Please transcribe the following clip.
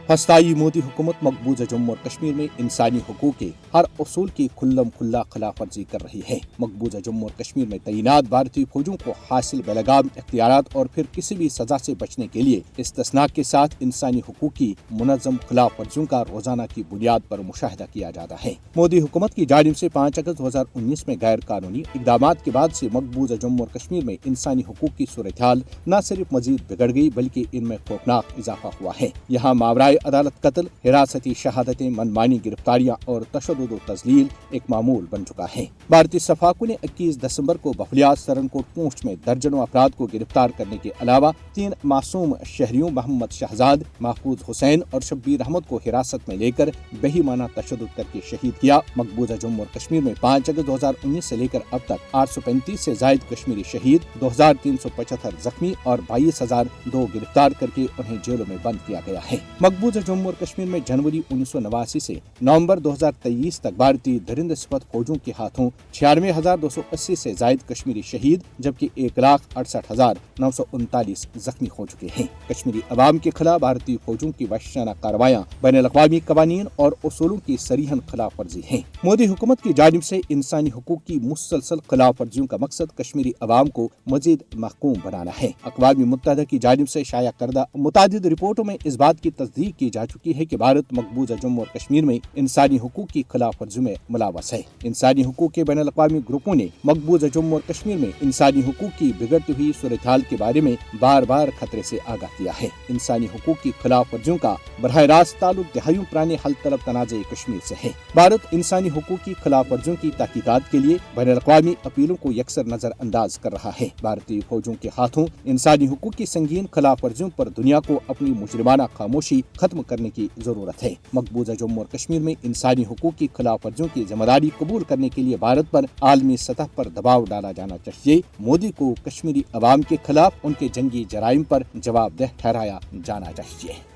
हस्ताई मोदी हुकूमत मकबूजा जम्मू और कश्मीर में इंसानी हुकूक के हर उसूल की खुल्लम खुल्ला खिलाफ वर्जी कर रही है। मकबूजा जम्मू और कश्मीर में तैनात भारतीय फौजों को हासिल बेलगाम इख्तियारात और फिर किसी भी सजा से बचने के लिए इस्तिस्ना के साथ इंसानी हुकूक की मुनज़्ज़म खिलाफ वर्जियों का रोजाना की बुनियाद पर मुशाहिदा किया जाता है। मोदी हुकूमत की जानिब से 5 अगस्त 2019 में गैर कानूनी इकदाम के बाद से मकबूजा जम्मू और कश्मीर में इंसानी हुकूक की सूरत हाल न सिर्फ मजीद बिगड़ गई बल्कि इनमें खौफनाक इजाफा हुआ है। यहाँ मावराए अदालत कत्ल, हिरासती शहादतें, मनमानी गिरफ्तारियां और तशद्दुद व तज़लील एक मामूल बन चुका है। भारतीय सफाकों ने 21 दिसंबर को बफलियात सरनकोट पूंछ में दर्जनों अफराद को गिरफ्तार करने के अलावा 3 मासूम शहरियों मोहम्मद शहजाद, महफूज हुसैन और शब्बीर अहमद को हिरासत में लेकर बेईमाना तशद्दुद करके शहीद किया। मकबूजा जम्मू और कश्मीर में 5 अगस्त 2019 से लेकर अब तक 835 से जायद कश्मीरी शहीद, 2375 जख्मी और 22,002 गिरफ्तार करके उन्हें जेलों में बंद किया गया है। मकबूजा जम्मू और कश्मीर में जनवरी 1989 से नवंबर 2023 तक भारतीय दरिंद सिफत फौजों के हाथों 96,280 से जायद कश्मीरी शहीद जबकि 1,68,939 जख्मी हो चुके हैं। कश्मीरी अवाम के खिलाफ भारतीय फौजों की वहशाना कार्रवाइयां बैनुल-अक़वामी कवानीन और उसूलों की सरीहन खिलाफ वर्जी है। मोदी हुकूमत की जानिब से इंसानी हुकूक की मुसलसल खिलाफ वर्जियों का मकसद कश्मीरी अवाम को मजीद महकूम बनाना है। अक़वाम मुत्तहिदा की जानिब से शाया करदा मुतादिद रिपोर्टों में इस बात की तस्दीक की जा चुकी है कि भारत मकबूजा जम्मू और कश्मीर में इंसानी हुकूक की खिलाफ वर्जी में मुलव्वस है। इंसानी हुकूक के बैनुल-अक़वामी ग्रुपों ने मकबूजा जम्मू और कश्मीर में इंसानी हुकूक की बिगड़ती हुई सूरत हाल के बारे में बार बार खतरे से आगाह किया है। इंसानी हुकूक की खिलाफ वर्जियों का बरह रास्त ताल्लुक दहाइयों पुराने हल तलब तनाज़े कश्मीर से है। भारत इंसानी हुकूक की खिलाफ वर्जियों की तहकीकात के लिए बैनुल-अक़वामी अपीलों को यकसर नजर अंदाज कर रहा है। भारतीय फौजों के हाथों इंसानी हुकूक की संगीन खिलाफ वर्जियों पर दुनिया को अपनी मुजरिमाना खामोशी खत्म करने की जरूरत है। मकबूजा जम्मू और कश्मीर में इंसानी हुकूक की खिलाफ वर्जियों की जिम्मेदारी कबूल करने के लिए भारत पर आलमी सतह पर दबाव डाला जाना चाहिए। मोदी को कश्मीरी अवाम के खिलाफ उनके जंगी जराइम पर जवाबदेह ठहराया जाना चाहिए।